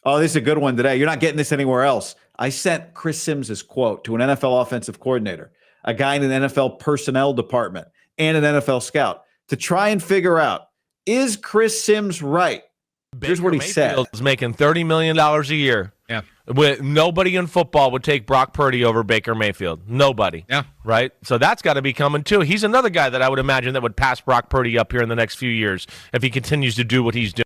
Oh, this is a good one today. You're not getting this anywhere else. I sent Chris Sims' quote to an NFL offensive coordinator, a guy in an NFL personnel department, and an NFL scout to try and figure out, is Chris Sims right? Here's what he said. Is making $30 million a year. Yeah. Nobody in football would take Brock Purdy over Baker Mayfield. Nobody. Yeah. Right? So that's got to be coming too. He's another guy that I would imagine that would pass Brock Purdy up here in the next few years if he continues to do what he's doing.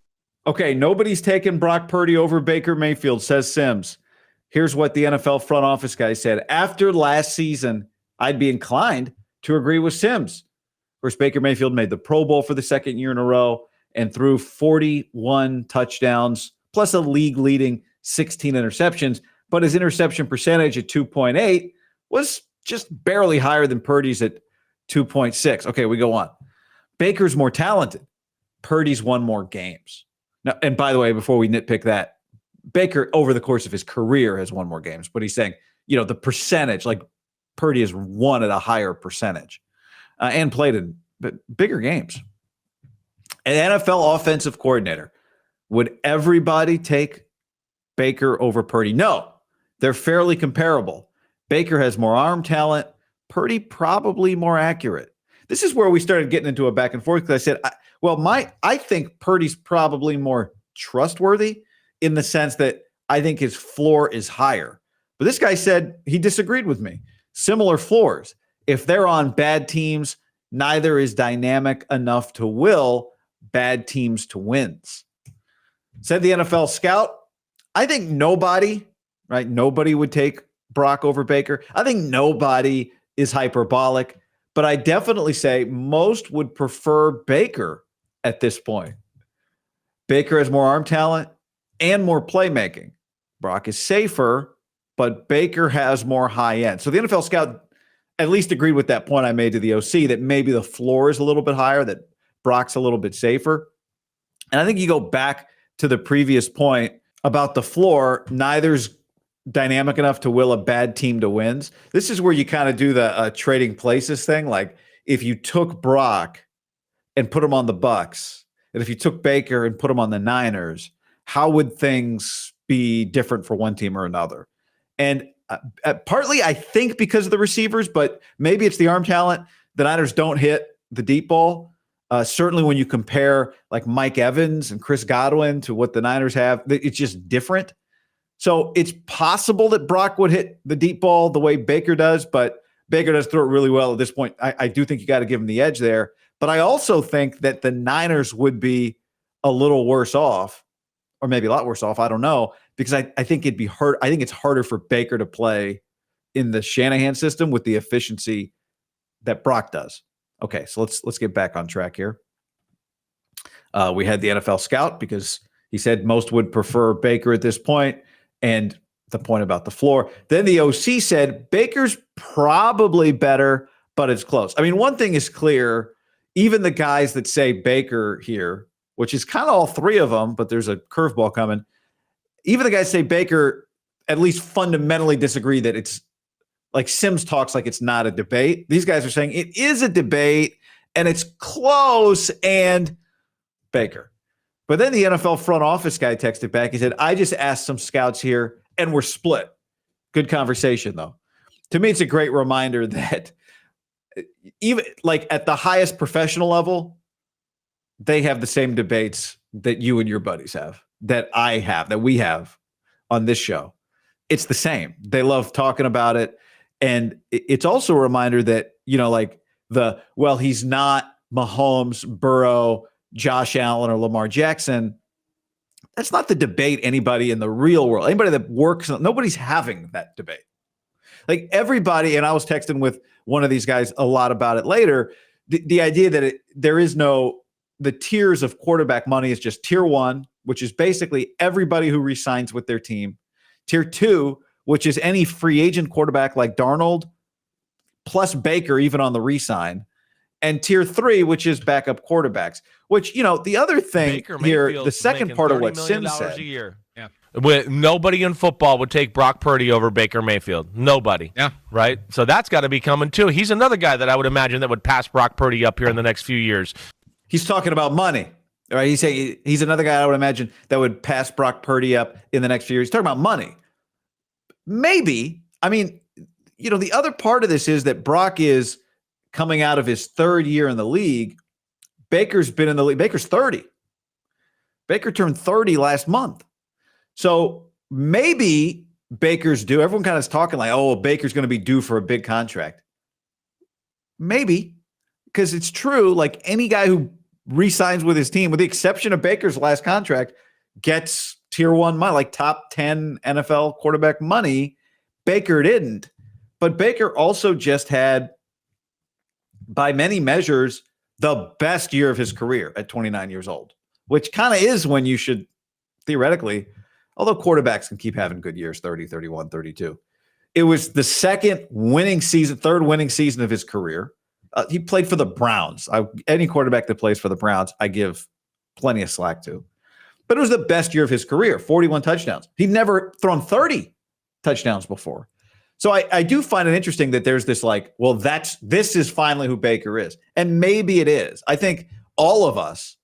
Okay, nobody's taking Brock Purdy over Baker Mayfield, says Sims. Here's what the NFL front office guy said. After last season, I'd be inclined to agree with Sims. Of course, Baker Mayfield made the Pro Bowl for the second year in a row and threw 41 touchdowns, plus a league-leading 16 interceptions. But his interception percentage at 2.8 was just barely higher than Purdy's at 2.6. Okay, we go on. Baker's more talented. Purdy's won more games. Now, and by the way, before we nitpick that, Baker, over the course of his career, has won more games. But he's saying, the percentage, like Purdy has won at a higher percentage and played in bigger games. An NFL offensive coordinator, would everybody take Baker over Purdy? No, they're fairly comparable. Baker has more arm talent. Purdy probably more accurate. This is where we started getting into a back and forth because I said, I think Purdy's probably more trustworthy in the sense that I think his floor is higher. But this guy said he disagreed with me. Similar floors. If they're on bad teams, neither is dynamic enough to will bad teams to wins. Said the NFL scout, I think nobody would take Brock over Baker. I think nobody is hyperbolic, but I definitely say most would prefer Baker at this point. Baker has more arm talent and more playmaking. Brock is safer, but Baker has more high end. So the NFL scout at least agreed with that point I made to the OC that maybe the floor is a little bit higher, that Brock's a little bit safer. And I think you go back to the previous point about the floor, neither's dynamic enough to will a bad team to wins. This is where you kind of do the trading places thing. Like if you took Brock and put him on the Bucks, and if you took Baker and put him on the Niners, how would things be different for one team or another? And partly, I think because of the receivers, but maybe it's the arm talent. The Niners don't hit the deep ball. Certainly when you compare like Mike Evans and Chris Godwin to what the Niners have, it's just different. So it's possible that Brock would hit the deep ball the way Baker does, but Baker does throw it really well at this point. I do think you got to give him the edge there. But I also think that the Niners would be a little worse off, or maybe a lot worse off. I don't know, because I think it'd be hard. I think it's harder for Baker to play in the Shanahan system with the efficiency that Brock does. Okay, so let's get back on track here. We had the NFL scout because he said most would prefer Baker at this point, and the point about the floor. Then the OC said Baker's probably better, but it's close. I mean, one thing is clear, even the guys that say Baker here, which is kind of all three of them, but there's a curveball coming. Even the guys say Baker at least fundamentally disagree that it's like Sims talks like it's not a debate. These guys are saying it is a debate and it's close and Baker. But then the NFL front office guy texted back. He said, I just asked some scouts here and we're split. Good conversation, though. To me, it's a great reminder that even like at the highest professional level, they have the same debates that you and your buddies have, that I have, that we have on this show. It's the same. They love talking about it. And it's also a reminder that, he's not Mahomes, Burrow, Josh Allen, or Lamar Jackson. That's not the debate anybody in the real world, anybody that works, nobody's having that debate. Like everybody, and I was texting with one of these guys a lot about it later, the idea that the tiers of quarterback money is just tier one, which is basically everybody who resigns with their team. Tier two, which is any free agent quarterback like Darnold, plus Baker, even on the re-sign. And tier three, which is backup quarterbacks, which, the other thing Baker here, Mayfield's the second part of what Sims said. A year. Yeah. Nobody in football would take Brock Purdy over Baker Mayfield. Nobody. Yeah. Right? So that's got to be coming too. He's another guy that I would imagine that would pass Brock Purdy up here in the next few years. He's talking about money. Right? He's saying he's another guy I would imagine that would pass Brock Purdy up in the next few years. He's talking about money. Maybe. I mean, the other part of this is that Brock is coming out of his third year in the league. Baker's been in the league. Baker's 30. Baker turned 30 last month. So maybe Baker's due. Everyone kind of is talking like, oh, Baker's going to be due for a big contract. Maybe, because it's true. Like any guy who re-signs with his team, with the exception of Baker's last contract, gets tier one money, like top 10 NFL quarterback money. Baker didn't. But Baker also just had, by many measures, the best year of his career at 29 years old, which kind of is when you should theoretically, although quarterbacks can keep having good years, 30, 31, 32. It was the third winning season of his career. He played for the Browns. Any quarterback that plays for the Browns, I give plenty of slack to. But it was the best year of his career, 41 touchdowns. He'd never thrown 30 touchdowns before. So I do find it interesting that there's this like, well, this is finally who Baker is. And maybe it is. I think all of us,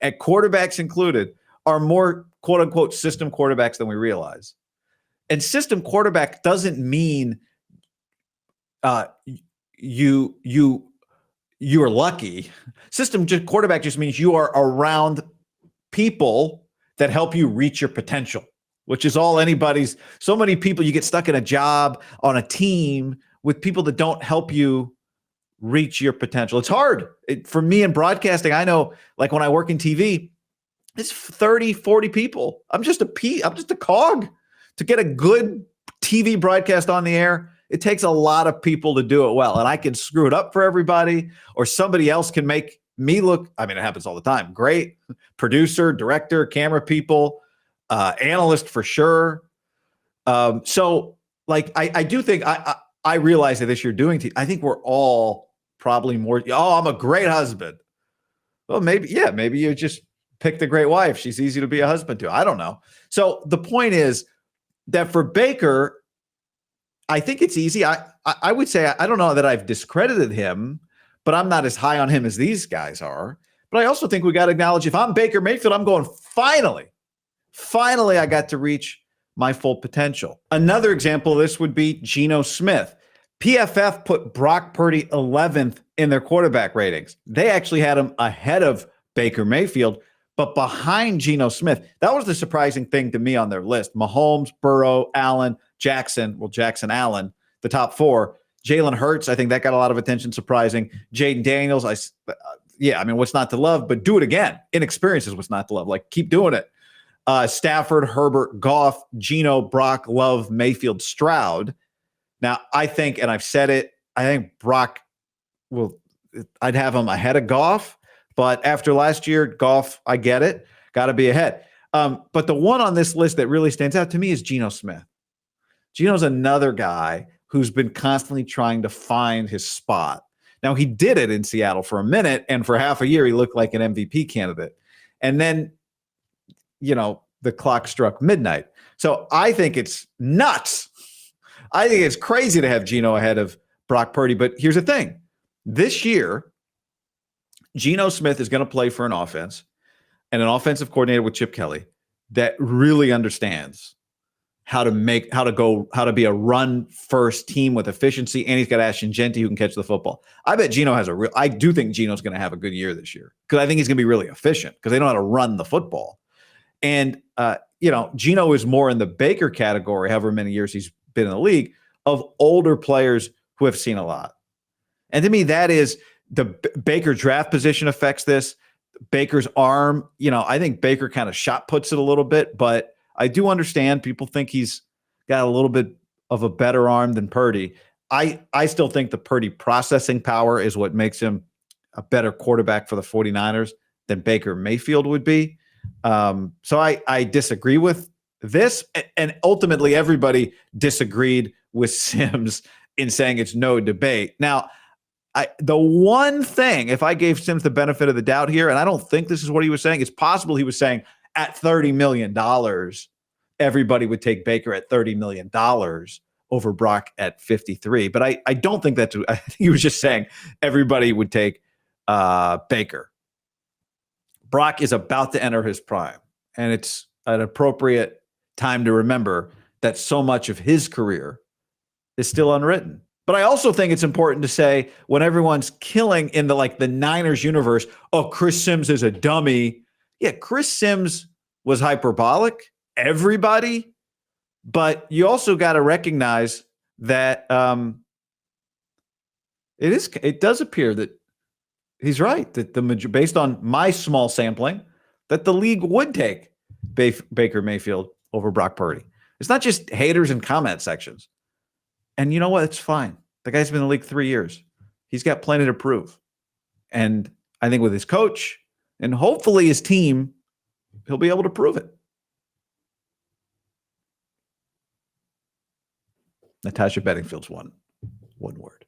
at quarterbacks included, are more quote unquote system quarterbacks than we realize. And system quarterback doesn't mean you're lucky. Quarterback just means you are around people that help you reach your potential, which is all so many people, you get stuck in a job on a team with people that don't help you reach your potential. It's hard. For me in broadcasting, I know, like when I work in TV, it's 30, 40 people. I'm just a cog. To get a good TV broadcast on the air, it takes a lot of people to do it well. And I can screw it up for everybody, or somebody else can make me look, it happens all the time. Great producer, director, camera people, analyst for sure. So like, I do think I realize that this year doing I think we're all probably more, I'm a great husband. Well, maybe you just picked a great wife. She's easy to be a husband to. I don't know. So the point is that for Baker, I think it's easy. I would say, I don't know that I've discredited him, but I'm not as high on him as these guys are. But I also think we got to acknowledge, if I'm Baker Mayfield, I'm going, finally I got to reach my full potential. Another example of this would be Geno Smith. PFF put Brock Purdy 11th in their quarterback ratings. They actually had him ahead of Baker Mayfield, but behind Geno Smith. That was the surprising thing to me on their list. Mahomes, Burrow, Allen, Jackson, Allen, the top four. Jalen Hurts, I think that got a lot of attention, surprising. Jaden Daniels, what's not to love, but do it again. Inexperience is what's not to love. Like, keep doing it. Stafford, Herbert, Goff, Geno, Brock, Love, Mayfield, Stroud. Now, I think, and I've said it, I think Brock I'd have him ahead of Goff. But after last year, Goff, I get it, got to be ahead. But the one on this list that really stands out to me is Geno Smith. Geno's another guy who's been constantly trying to find his spot. Now, he did it in Seattle for a minute, and for half a year, he looked like an MVP candidate. And then, the clock struck midnight. So I think it's nuts. I think it's crazy to have Geno ahead of Brock Purdy. But here's the thing. This year, Geno Smith is going to play for an offense and an offensive coordinator with Chip Kelly that really understands how to be a run-first team with efficiency, and he's got Ashton Genty who can catch the football. I bet Geno I do think Geno's going to have a good year this year, because I think he's going to be really efficient, because they know how to run the football. And, Geno is more in the Baker category, however many years he's been in the league, of older players who have seen a lot. And to me, that is the Baker draft position affects this. Baker's arm, I think Baker kind of shot puts it a little bit, but I do understand people think he's got a little bit of a better arm than Purdy. I still think the Purdy processing power is what makes him a better quarterback for the 49ers than Baker Mayfield would be. So I disagree with this, and ultimately everybody disagreed with Sims in saying it's no debate. Now, the one thing, if I gave Sims the benefit of the doubt here, and I don't think this is what he was saying, it's possible he was saying at $30 million, everybody would take Baker at $30 million over Brock at 53. But I don't think that's, I think he was just saying everybody would take Baker. Brock is about to enter his prime, and it's an appropriate time to remember that so much of his career is still unwritten. But I also think it's important to say when everyone's killing in the Niners universe, oh, Chris Sims is a dummy. Yeah, Chris Sims was hyperbolic, everybody, but you also got to recognize that it does appear that he's right, that based on my small sampling, that the league would take Baker Mayfield over Brock Purdy. It's not just haters in comment sections. And you know what? It's fine. The guy's been in the league 3 years. He's got plenty to prove. And I think with his coach and hopefully his team, he'll be able to prove it. Natasha Bedingfield's one word.